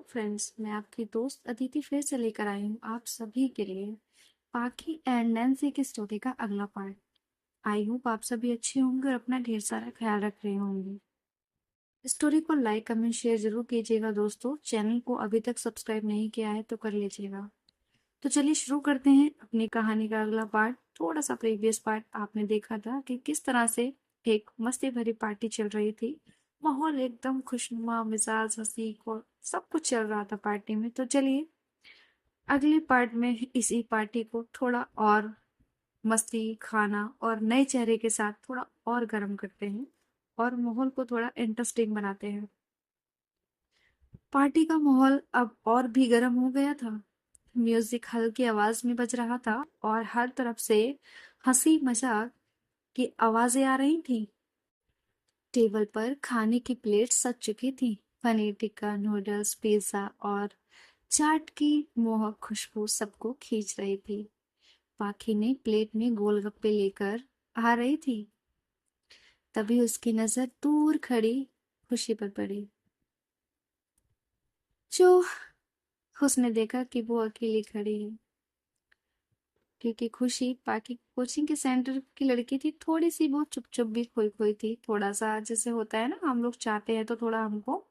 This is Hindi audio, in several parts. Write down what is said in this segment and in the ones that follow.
फ्रेंड्स, मैं आपकी दोस्त अदिति फिर से लेकर आई हूँ आप सभी के लिए पाखी एंड नैन्सी की स्टोरी का अगला पार्ट। आई होप आप सभी अच्छे होंगे और अपना ढेर सारा ख्याल रख रहे होंगे। स्टोरी को लाइक कमेंट शेयर जरूर कीजिएगा दोस्तों। चैनल को अभी तक सब्सक्राइब नहीं किया है तो कर लीजिएगा। तो चलिए शुरू करते हैं अपनी कहानी का अगला पार्ट। थोड़ा सा प्रीवियस पार्ट आपने देखा था कि किस तरह से एक मस्ती भरी पार्टी चल रही थी। माहौल एकदम खुशनुमा, मिजाज हंसी और सब कुछ चल रहा था पार्टी में। तो चलिए अगले पार्ट में इसी पार्टी को थोड़ा और मस्ती, खाना और नए चेहरे के साथ थोड़ा और गर्म करते हैं और माहौल को थोड़ा इंटरेस्टिंग बनाते हैं। पार्टी का माहौल अब और भी गर्म हो गया था। म्यूजिक हल्की आवाज में बज रहा था और हर तरफ से हंसी मजाक की आवाजें आ रही थी। टेबल पर खाने की प्लेट सज चुकी थी। पनीर टिक्का, नूडल्स, पिज्जा और चाट की मोहक खुशबू सबको खींच रही थी। पाखी ने प्लेट में गोलगप्पे लेकर आ रही थी। तभी उसकी नजर दूर खड़ी खुशी पर पड़ी। जो उसने देखा कि वो अकेली खड़ी है, क्योंकि खुशी पाकि कोचिंग के सेंटर की लड़की थी। थोड़ी सी बहुत चुप चुप भी खोई खोई थी। थोड़ा सा जैसे होता है ना, हम लोग चाहते हैं तो थोड़ा हमको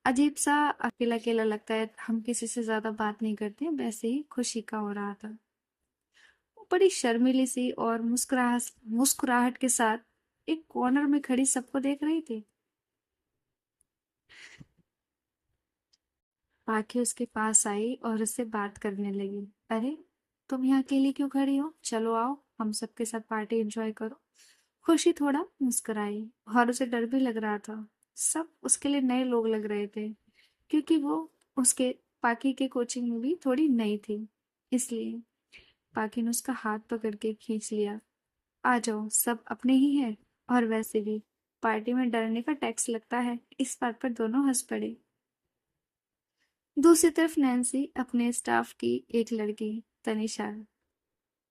अजीब सा अकेला अकेला लगता है, हम किसी से ज्यादा बात नहीं करते। वैसे ही खुशी का हो रहा था। वो बड़ी शर्मीली सी और मुस्कुराहट मुस्कुराहट के साथ एक कॉर्नर में खड़ी सबको देख रही थी। पाखी उसके पास आई और उससे बात करने लगी। अरे, तुम यहाँ अकेली क्यों खड़ी हो? चलो आओ, हम सबके साथ पार्टी एंजॉय करो। खुशी थोड़ा मुस्कुराई और उसे डर भी लग रहा था। सब उसके लिए नए लोग लग रहे थे, क्योंकि वो उसके पाकी के कोचिंग में भी थोड़ी नई थी। इसलिए पाकी ने उसका हाथ पकड़ के खींच लिया। आ जाओ, सब अपने ही हैं। और वैसे भी पार्टी में डरने का टैक्स लगता है। इस बात पर दोनों हंस पड़े। दूसरी तरफ नैन्सी अपने स्टाफ की एक लड़की तनिषा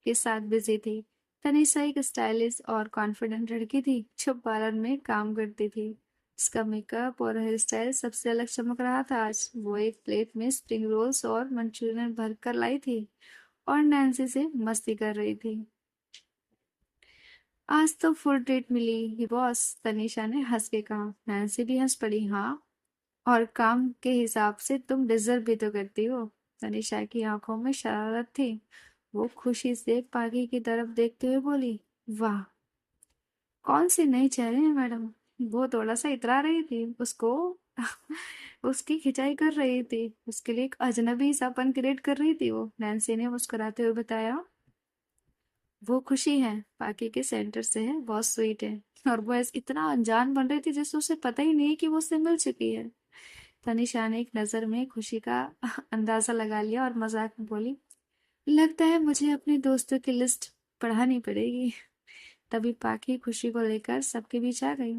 के साथ बिजी थी। तनिषा एक स्टाइलिश और कॉन्फिडेंट लड़की थी जो पार्लर में काम करती थी। उसका मेकअप और हेयर स्टाइल सबसे अलग चमक रहा था। आज वो एक प्लेट में स्प्रिंग रोल्स और मंचूरियन भर कर लाई थी और नैन्सी से मस्ती कर रही थी। आज तो फुल ट्रीट मिली ही बॉस, तनिषा ने हंस के कहा। नैन्सी भी हंस पड़ी। हाँ, और काम के हिसाब से तुम डिजर्व भी तो करती हो। तनिषा की आंखों में शरारत थी। वो खुशी से पागी की तरफ देखते हुए बोली, वाह, कौन से नए चेहरे हैं मैडम। वो थोड़ा सा इतरा रही थी। उसको उसकी खिंचाई कर रही थी। उसके लिए एक अजनबी सापन क्रिएट कर रही थी वो। नैन्सी ने मुस्कुराते हुए बताया, वो खुशी है, पाकि के सेंटर से है, बहुत स्वीट है। और वो ऐसे इतना अनजान बन रही थी जैसे उसे पता ही नहीं कि वो उससे मिल चुकी है। तनिषा ने एक नजर में खुशी का अंदाजा लगा लिया और मजाक में बोली, लगता है मुझे अपने दोस्तों की लिस्ट पढ़ानी पड़ेगी। तभी पाकि खुशी को लेकर सबके बीच आ गई।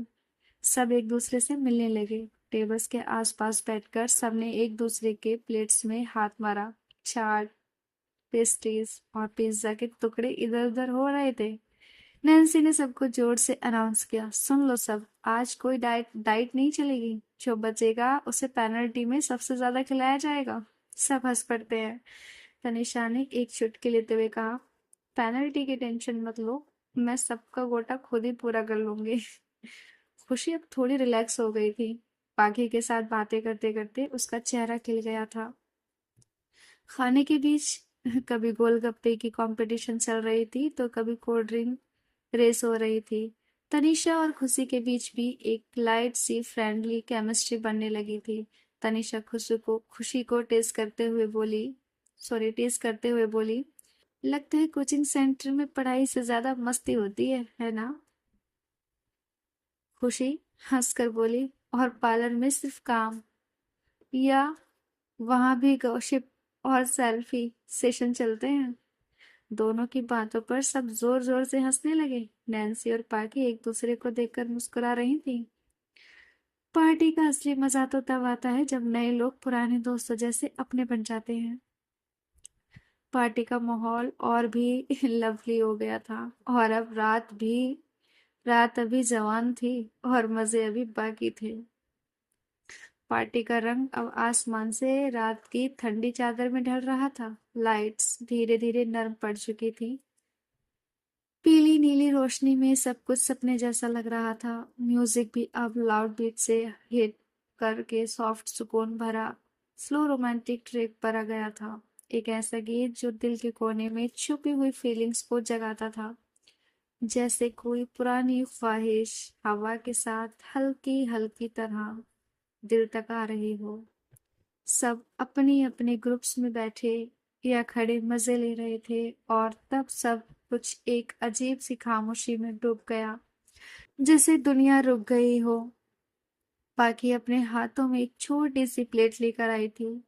सब एक दूसरे से मिलने लगे। टेबल्स के आसपास बैठकर सबने एक दूसरे के प्लेट्स में हाथ मारा। चाट, पेस्ट्रीज और पिज्जा के टुकड़े इधर उधर हो रहे थे। नैन्सी ने सबको जोर से अनाउंस किया, सुन लो सब, आज कोई डाइट डाइट नहीं चलेगी। जो बचेगा उसे पेनल्टी में सबसे ज्यादा खिलाया जाएगा। सब हंस पड़ते हैं। तनिषा ने एक चुटकी लेते हुए कहा, पेनल्टी की टेंशन मत लो, मैं सबका गोटा खुद ही पूरा कर लूंगी। खुशी अब थोड़ी रिलैक्स हो गई थी। बाकी के साथ बातें करते करते उसका चेहरा खिल गया था। खाने के बीच कभी गोलगप्पे की कंपटीशन चल रही थी तो कभी कोल्ड ड्रिंक रेस हो रही थी। तनिषा और खुशी के बीच भी एक लाइट सी फ्रेंडली केमिस्ट्री बनने लगी थी। तनिषा खुशी को टेस्ट करते हुए बोली, लगता है कोचिंग सेंटर में पढ़ाई से ज्यादा मस्ती होती है ना? खुशी हंसकर बोली, और पार्लर में सिर्फ काम, या वहां भी गॉसिप और सेल्फी सेशन चलते हैं? दोनों की बातों पर सब जोर जोर से हंसने लगे। नैन्सी और पार्टी एक दूसरे को देखकर मुस्कुरा रही थी। पार्टी का असली मजा तो तब आता है जब नए लोग पुराने दोस्तों जैसे अपने बन जाते हैं। पार्टी का माहौल और भी लवली हो गया था। और अब रात अभी जवान थी और मजे अभी बाकी थे। पार्टी का रंग अब आसमान से रात की ठंडी चादर में ढल रहा था। लाइट्स धीरे धीरे नर्म पड़ चुकी थी। पीली नीली रोशनी में सब कुछ सपने जैसा लग रहा था। म्यूजिक भी अब लाउड बीट से हिट करके सॉफ्ट सुकून भरा स्लो रोमांटिक ट्रैक पर आ गया था। एक ऐसा गीत जो दिल के कोने में छुपी हुई फीलिंग्स को जगाता था, जैसे कोई पुरानी ख्वाहिश हवा के साथ हल्की हल्की तरह दिल तक आ रही हो। सब अपनी अपने ग्रुप्स में बैठे या खड़े मजे ले रहे थे, और तब सब कुछ एक अजीब सी खामोशी में डूब गया, जैसे दुनिया रुक गई हो। पाकि अपने हाथों में एक छोटी सी प्लेट लेकर आई थी।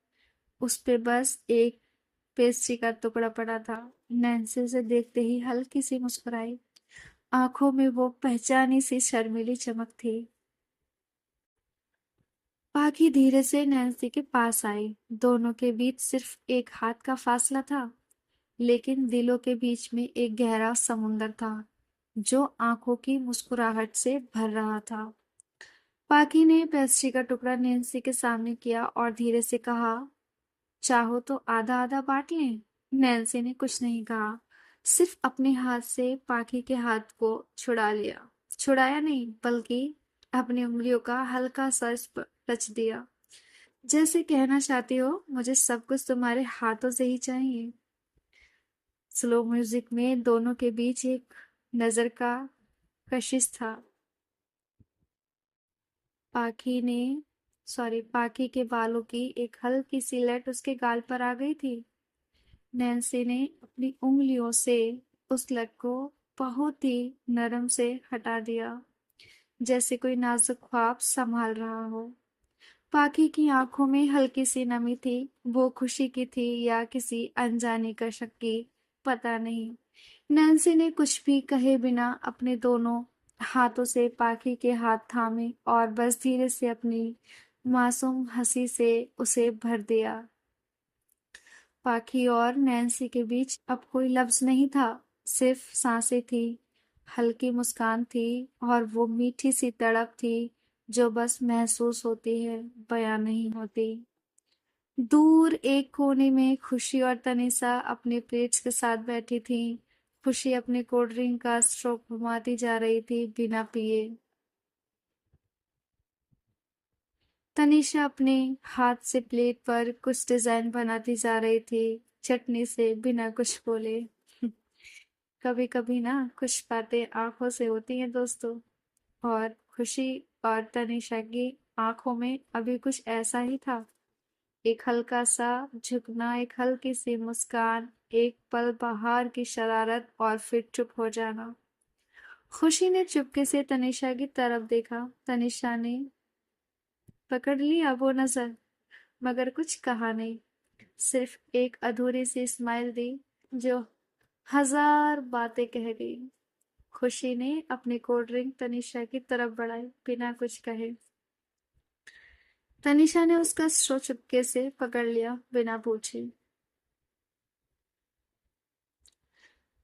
उस पे बस एक पेस्ट्री का टुकड़ा पड़ा था। नैन्सी उसे देखते ही हल्की सी मुस्कुराई। आंखों में वो पहचानी सी शर्मीली चमक थी। पाखी धीरे से नैन्सी के पास आई। दोनों के बीच सिर्फ एक हाथ का फासला था, लेकिन दिलों के बीच में एक गहरा समुंदर था जो आंखों की मुस्कुराहट से भर रहा था। पाखी ने पेस्ट्री का टुकड़ा नैन्सी के सामने किया और धीरे से कहा, चाहो तो आधा आधा बांट लें। नैन्सी ने कुछ नहीं कहा, सिर्फ अपने हाथ से पाखी के हाथ को छुड़ा लिया। छुड़ाया नहीं, बल्कि अपनी उंगलियों का हल्का सा टच दिया, जैसे कहना चाहती हो मुझे सब कुछ तुम्हारे हाथों से ही चाहिए। स्लो म्यूजिक में दोनों के बीच एक नजर का कशिश था। पाखी ने पाखी के बालों की एक हल्की सी लट उसके गाल पर आ गई थी। नैन्सी ने अपनी उंगलियों से उस लट को बहुत ही नरम से हटा दिया, जैसे कोई नाजुक ख्वाब संभाल रहा हो। पाखी की आंखों में हल्की सी नमी थी। वो खुशी की थी या किसी अनजाने का शक की, पता नहीं। नैन्सी ने कुछ भी कहे बिना अपने दोनों हाथों से पाखी के हाथ थामे और बस धीरे से अपनी मासूम हंसी से उसे भर दिया। पाखी और नैन्सी के बीच अब कोई लफ्ज नहीं था, सिर्फ सांसें थी, हल्की मुस्कान थी, और वो मीठी सी तड़प थी जो बस महसूस होती है, बयां नहीं होती। दूर एक कोने में खुशी और तनिषा अपने प्लेट्स के साथ बैठी थी। खुशी अपने कोल्ड ड्रिंक का स्ट्रोक घुमाती जा रही थी बिना पिए। तनिषा अपने हाथ से प्लेट पर कुछ डिजाइन बनाती जा रही थी, चटनी से, बिना कुछ बोले। कभी कभी ना कुछ बातें आंखों से होती हैं दोस्तों। और खुशी और तनिषा की आंखों में अभी कुछ ऐसा ही था। एक हल्का सा झुकना, एक हल्की सी मुस्कान, एक पल बाहर की शरारत और फिर चुप हो जाना। खुशी ने चुपके से तनिषा की तरफ देखा। तनिषा ने पकड़ लिया वो नजर, मगर कुछ कहा नहीं, सिर्फ एक अधूरी सी स्माइल दी जो हजार बातें कह गई। खुशी ने अपनी कोल्ड ड्रिंक तनिषा की तरफ बढ़ाई बिना कुछ कहे। तनिषा ने उसका स्ट्रॉ चुपके से पकड़ लिया बिना पूछे।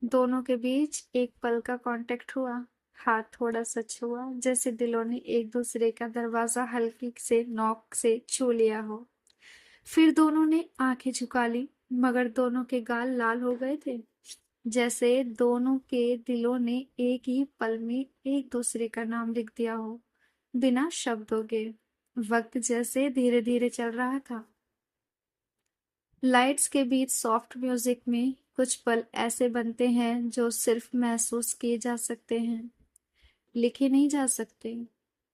दोनों के बीच एक पल का कांटेक्ट हुआ। हाथ थोड़ा सा छुआ, जैसे दिलों ने एक दूसरे का दरवाजा हल्की से नॉक से छू लिया हो। फिर दोनों ने आंखें झुका ली, मगर दोनों के गाल लाल हो गए थे, जैसे दोनों के दिलों ने एक ही पल में एक दूसरे का नाम लिख दिया हो, बिना शब्दों के। वक्त जैसे धीरे धीरे चल रहा था। लाइट्स के बीच सॉफ्ट म्यूजिक में कुछ पल ऐसे बनते हैं जो सिर्फ महसूस किए जा सकते हैं, लिखे नहीं जा सकते।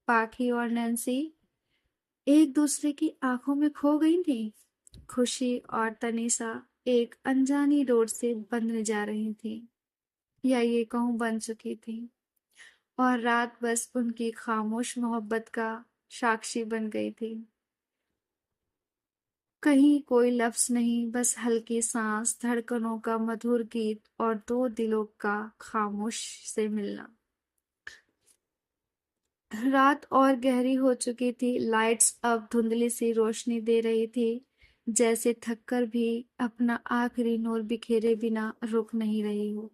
पाखी और नैन्सी एक दूसरे की आंखों में खो गई थी। खुशी और तनीषा एक अनजानी डोर से बंधने जा रही थी, या ये कहूं बन चुकी थी, और रात बस उनकी खामोश मोहब्बत का साक्षी बन गई थी। कहीं कोई लफ्ज नहीं, बस हल्की सांस, धड़कनों का मधुर गीत और दो दिलों का खामोश से मिलना। रात और गहरी हो चुकी थी। लाइट्स अब धुंधली सी रोशनी दे रही थी, जैसे थककर भी अपना आखिरी नूर बिखेरे बिना रुक नहीं रही हो।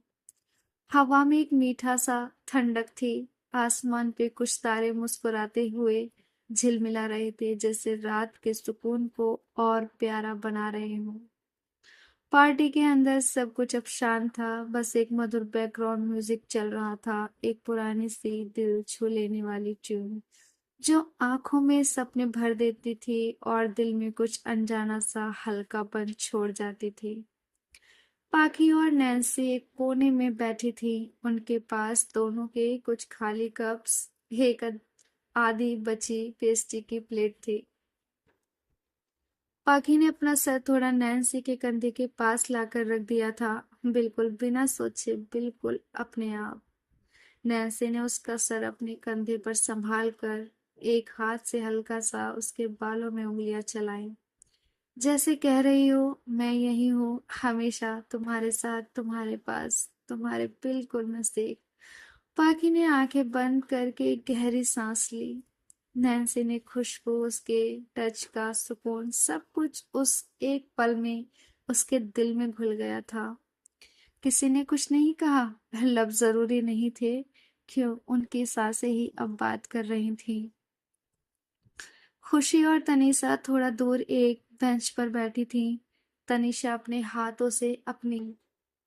हवा में एक मीठा सा ठंडक थी। आसमान पे कुछ तारे मुस्कुराते हुए झिलमिला रहे थे, जैसे रात के सुकून को और प्यारा बना रहे हों। पार्टी के अंदर सब कुछ अब शांत था, बस एक मधुर बैकग्राउंड म्यूजिक चल रहा था, एक पुरानी सी दिल छू लेने वाली ट्यून जो आंखों में सपने भर देती थी और दिल में कुछ अनजाना सा हल्कापन छोड़ जाती थी। पाखी और नैन्सी एक कोने में बैठी थी। उनके पास दोनों के कुछ खाली कप्स, एक आधी बची पेस्ट्री की प्लेट थी। पाखी ने अपना सर थोड़ा नैन्सी के कंधे के पास लाकर रख दिया था, बिल्कुल बिना सोचे, बिल्कुल अपने आप। नैन्सी ने उसका सर अपने कंधे पर संभाल कर एक हाथ से हल्का सा उसके बालों में उंगलियां चलाई, जैसे कह रही हो, मैं यही हूँ हमेशा, तुम्हारे साथ, तुम्हारे पास, तुम्हारे बिल्कुल नजदीक। पाखी ने आंखें बंद करके एक गहरी सांस ली। नैन्सी ने खुशबू, उसके टच का सुकून, सब कुछ उस एक पल में उसके दिल में घुल गया था। किसी ने कुछ नहीं कहा, लफ्ज जरूरी नहीं थे, क्यों, उनकी सांसें ही अब बात कर रही थीं। खुशी और तनीषा थोड़ा दूर एक बेंच पर बैठी थीं। तनीषा अपने हाथों से अपनी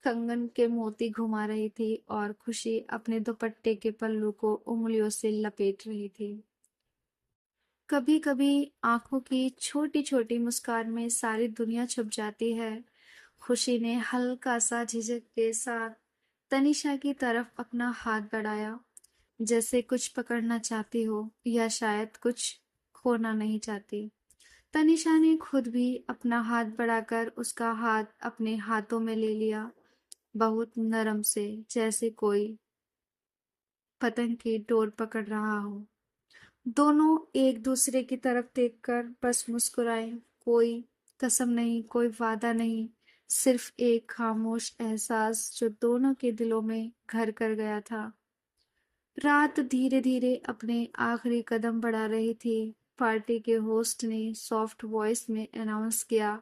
कंगन के मोती घुमा रही थी और खुशी अपने दुपट्टे के पल्लू को उंगलियों से लपेट रही थी। कभी कभी आंखों की छोटी छोटी मुस्कान में सारी दुनिया छुप जाती है। खुशी ने हल्का सा झिझक के साथ तनीषा की तरफ अपना हाथ बढ़ाया, जैसे कुछ पकड़ना चाहती हो या शायद कुछ खोना नहीं चाहती। तनीषा ने खुद भी अपना हाथ बढ़ाकर उसका हाथ अपने हाथों में ले लिया, बहुत नरम से, जैसे कोई पतंग की डोर पकड़ रहा हो। दोनों एक दूसरे की तरफ देखकर बस मुस्कुराए। कोई कसम नहीं, कोई वादा नहीं, सिर्फ एक खामोश एहसास जो दोनों के दिलों में घर कर गया था। रात धीरे धीरे अपने आखिरी कदम बढ़ा रही थी। पार्टी के होस्ट ने सॉफ्ट वॉइस में अनाउंस किया,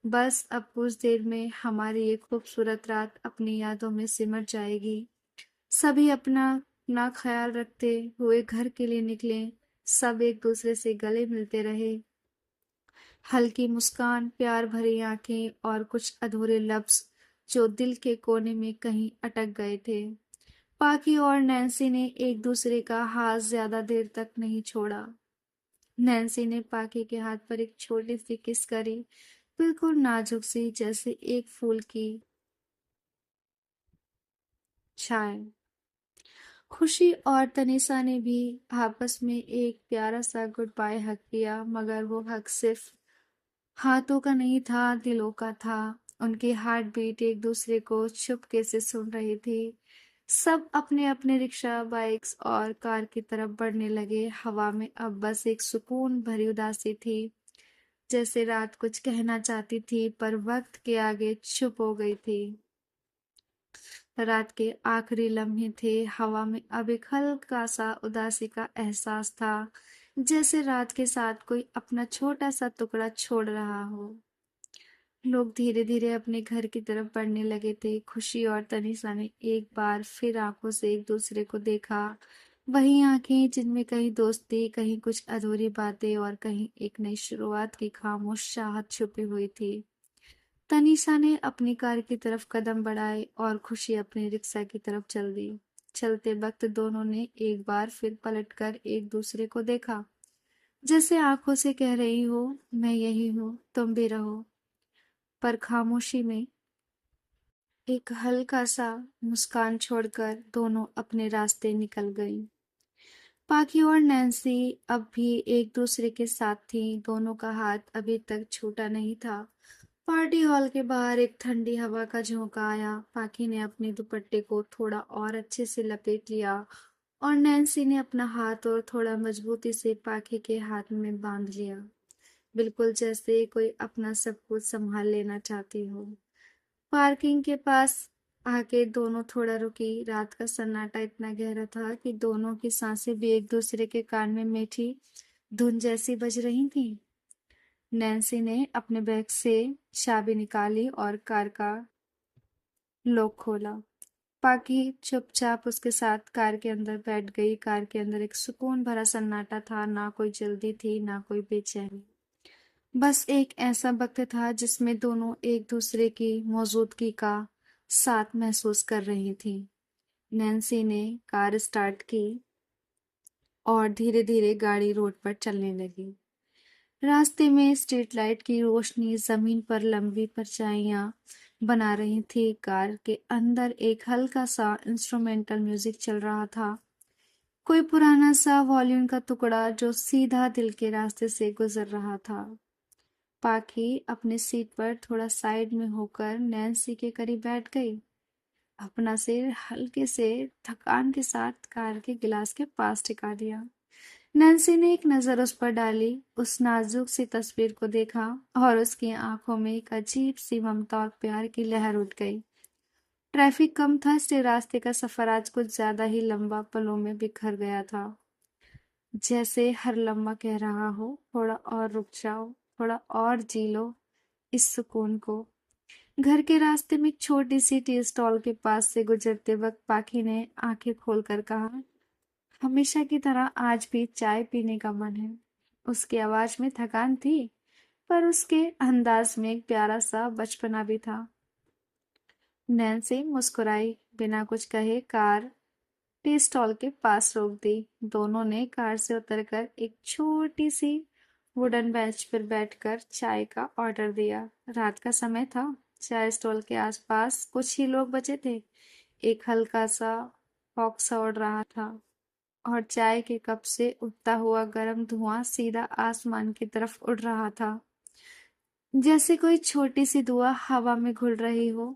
बस अब कुछ देर में हमारी ये खूबसूरत रात अपनी यादों में सिमट जाएगी। सभी अपना अपना ख्याल रखते हुए घर के लिए निकले। सब एक दूसरे से गले मिलते रहे। हल्की मुस्कान, प्यार भरी आंखें और कुछ अधूरे लफ्ज जो दिल के कोने में कहीं अटक गए थे। पाकी और नैन्सी ने एक दूसरे का हाथ ज्यादा देर तक नहीं छोड़ा। नैन्सी ने पाकी के हाथ पर एक छोटी सी किस करी, बिल्कुल नाजुक सी, जैसे एक फूल की छाया। खुशी और तनीषा ने भी आपस में एक प्यारा सा गुड बाय हक किया, मगर वो हक सिर्फ हाथों का नहीं था, दिलों का था। उनकी हार्ट बीट एक दूसरे को चुपके से सुन रही थी। सब अपने अपने रिक्शा, बाइक्स और कार की तरफ बढ़ने लगे। हवा में अब बस एक सुकून भरी उदासी थी, जैसे रात कुछ कहना चाहती थी पर वक्त के आगे चुप हो गई थी। रात के आखिरी लम्हे थे। हवा में अब एक हल्का सा उदासी का एहसास था, जैसे रात के साथ कोई अपना छोटा सा टुकड़ा छोड़ रहा हो। लोग धीरे धीरे अपने घर की तरफ बढ़ने लगे थे। खुशी और तनीषा ने एक बार फिर आंखों से एक दूसरे को देखा। वही आंखें जिनमें कहीं दोस्ती, कहीं कुछ अधूरी बातें और कहीं एक नई शुरुआत की खामोश चाहत छुपी हुई थी। तनीषा ने अपनी कार की तरफ कदम बढ़ाए और खुशी अपनी रिक्शा की तरफ चल दी। चलते वक्त दोनों ने एक बार फिर पलटकर एक दूसरे को देखा, जैसे आंखों से कह रही हो, मैं यही हूँ, तुम भी रहो। पर खामोशी में एक हल्का सा मुस्कान छोड़कर दोनों अपने रास्ते निकल गईं। पाखी और नैन्सी अब भी एक दूसरे के साथ थीं। दोनों का हाथ अभी तक छूटा नहीं था। पार्टी हॉल के बाहर एक ठंडी हवा का झोंका आया। पाखी ने अपने दुपट्टे को थोड़ा और अच्छे से लपेट लिया और नैन्सी ने अपना हाथ और थोड़ा मजबूती से पाखी के हाथ में बांध लिया, बिल्कुल जैसे कोई अपना सब कुछ संभाल लेना चाहती हो। पार्किंग के पास आके दोनों थोड़ा रुकी। रात का सन्नाटा इतना गहरा था कि दोनों की सांसें भी एक दूसरे के कान में मीठी धुन जैसी बज रही थी। नैन्सी ने अपने बैग से चाबी निकाली और कार का लॉक खोला। पाकी चुपचाप उसके साथ कार के अंदर बैठ गई। कार के अंदर एक सुकून भरा सन्नाटा था, ना कोई जल्दी थी ना कोई बेचैनी। बस एक ऐसा वक्त था जिसमें दोनों एक दूसरे की मौजूदगी का साथ महसूस कर रही थी। नैन्सी ने कार स्टार्ट की और धीरे धीरे गाड़ी रोड पर चलने लगी। रास्ते में स्ट्रीट लाइट की रोशनी जमीन पर लंबी परछाइयां बना रही थी। कार के अंदर एक हल्का सा इंस्ट्रूमेंटल म्यूजिक चल रहा था, कोई पुराना सा वॉल्यूम का टुकड़ा जो सीधा दिल के रास्ते से गुजर रहा था। पाखी अपनी सीट पर थोड़ा साइड में होकर नैन्सी के करीब बैठ गई, अपना सिर हल्के से थकान के साथ कार के गिलास के पास टिका दिया। नैन्सी ने एक नजर उस पर डाली, उस नाजुक सी तस्वीर को देखा और उसकी आंखों में एक अजीब सी ममता और प्यार की लहर उठ गई। ट्रैफिक कम था, इसलिए रास्ते का सफर आज कुछ ज्यादा ही लंबा पलों में बिखर गया था। जैसे हर लम्हा कह रहा हो, थोड़ा और रुक जाओ, थोड़ा और जी लो इस सुकून को। घर के रास्ते में एक छोटी सी टी स्टॉल के पास से गुजरते वक्त पाखी ने आंखें खोलकर कहा, हमेशा की तरह आज भी चाय पीने का मन है। उसकी आवाज में थकान थी, पर उसके अंदाज में एक प्यारा सा बचपना भी था। नैन्सी मुस्कुराई, बिना कुछ कहे कार टी स्टॉल के पास रोक दी। दोनों ने कार से उतरकर एक छोटी सी वुडन बेंच पर बैठकर चाय का ऑर्डर दिया। रात का समय था, चाय स्टॉल के आसपास कुछ ही लोग बचे थे। एक हल्का सा फॉग सा उड़ रहा था और चाय के कप से उठता हुआ गर्म धुआं सीधा आसमान की तरफ उड़ रहा था, जैसे कोई छोटी सी दुआ हवा में घुल रही हो।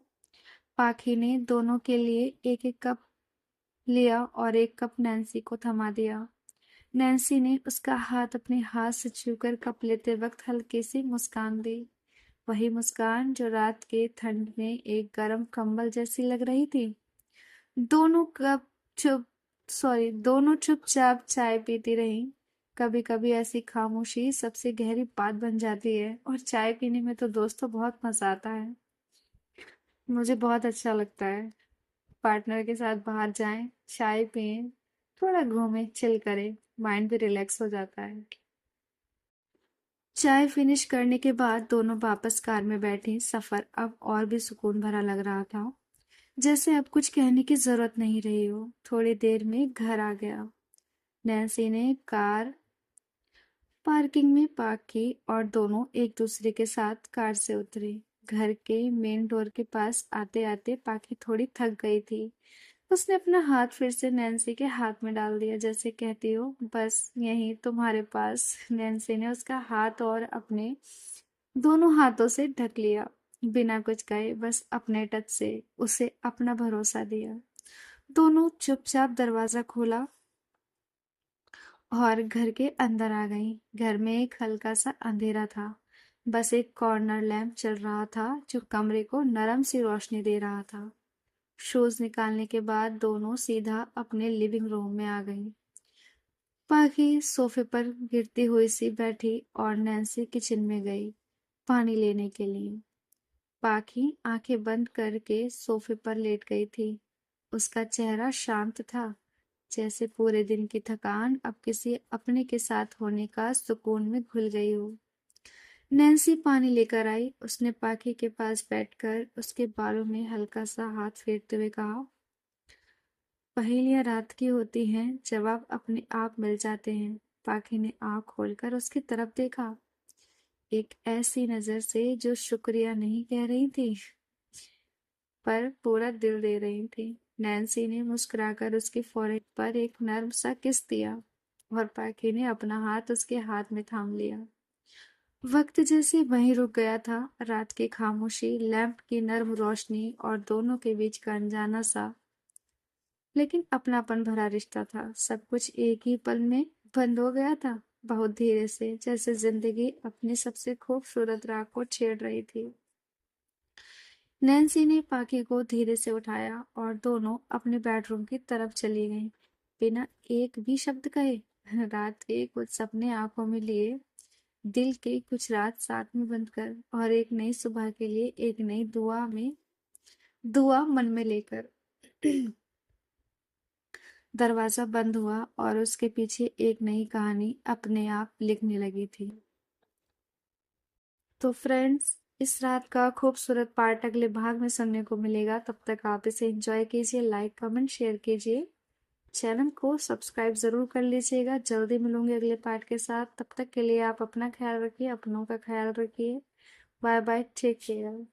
पाखी ने दोनों के लिए एक एक कप लिया और एक कप नैन्सी को थमा दिया। नैन्सी ने उसका हाथ अपने हाथ से छूकर कप लेते वक्त हल्की सी मुस्कान दी, वही मुस्कान जो रात के ठंड में एक गर्म कंबल जैसी लग रही थी। दोनों कप चुप दोनों चुपचाप चाय पीती रहीं। कभी कभी ऐसी खामोशी सबसे गहरी बात बन जाती है, और चाय पीने में तो दोस्तों बहुत मजा आता है। मुझे बहुत अच्छा लगता है पार्टनर के साथ बाहर जाएं, चाय पिएं, थोड़ा घूमें, चिल करें, माइंड भी रिलैक्स हो जाता है। चाय फिनिश करने के बाद दोनों वापस कार में बैठी। सफर अब और भी सुकून भरा लग रहा था, जैसे अब कुछ कहने की जरूरत नहीं रही हो। थोड़ी देर में घर आ गया। नैन्सी ने कार पार्किंग में पार्क की और दोनों एक दूसरे के साथ कार से उतरे। घर के मेन डोर के पास आते आते पाकी थोड़ी थक गई थी। उसने अपना हाथ फिर से नैन्सी के हाथ में डाल दिया, जैसे कहती हो बस यही तुम्हारे पास। नैन्सी ने उसका हाथ और अपने दोनों हाथों से ढक लिया, बिना कुछ कहे, बस अपने टच से उसे अपना भरोसा दिया। दोनों चुपचाप दरवाजा खोला और घर के अंदर आ गई। घर में एक हल्का सा अंधेरा था, बस एक कॉर्नर लैंप चल रहा था जो कमरे को नरम सी रोशनी दे रहा था। शूज निकालने के बाद दोनों सीधा अपने लिविंग रूम में आ गई। पाखी सोफे पर गिरती हुई सी बैठी और नैन्सी किचन में गई पानी लेने के लिए। पाखी आंखें बंद करके सोफे पर लेट गई थी। उसका चेहरा शांत था, जैसे पूरे दिन की थकान अब किसी अपने के साथ होने का सुकून में घुल गई हो। नैन्सी पानी लेकर आई। उसने पाखी के पास बैठकर उसके बालों में हल्का सा हाथ फेरते हुए कहा, पहेलियां रात की होती हैं, जवाब अपने आप मिल जाते हैं। पाखी ने आंख खोलकर उसकी तरफ देखा, एक ऐसी नजर से जो शुक्रिया नहीं कह रही थी, पर पूरा दिल दे रही थी। नैन्सी ने मुस्कुराकर उसके फोrehead पर एक नर्म सा किस दिया और पाखी ने अपना हाथ उसके हाथ में थाम लिया। वक्त जैसे वहीं रुक गया था। रात की खामोशी, लैंप की नर्म रोशनी और दोनों के बीच का अनजाना सा लेकिन अपनापन भरा रिश्ता था। सब कुछ एक ही पल में बंद हो गया था, बहुत धीरे से, जैसे जिंदगी अपनी सबसे खूबसूरत राह को छेड़ रही थी। नैन्सी ने पाकी को धीरे से उठाया और दोनों अपने बेडरूम की तरफ चली गईं, बिना एक भी शब्द कहे। रात के कुछ सपने आंखों में लिए, दिल के कुछ रात साथ में बंद कर, और एक नई सुबह के लिए एक नई दुआ मन में लेकर। दरवाजा बंद हुआ और उसके पीछे एक नई कहानी अपने आप लिखने लगी थी। तो फ्रेंड्स, इस रात का खूबसूरत पार्ट अगले भाग में सुनने को मिलेगा। तब तक आप इसे एंजॉय कीजिए, लाइक कमेंट शेयर कीजिए, चैनल को सब्सक्राइब जरूर कर लीजिएगा। जल्दी मिलूंगी अगले पार्ट के साथ। तब तक के लिए आप अपना ख्याल रखिए, अपनों का ख्याल रखिए। Bye bye, take care.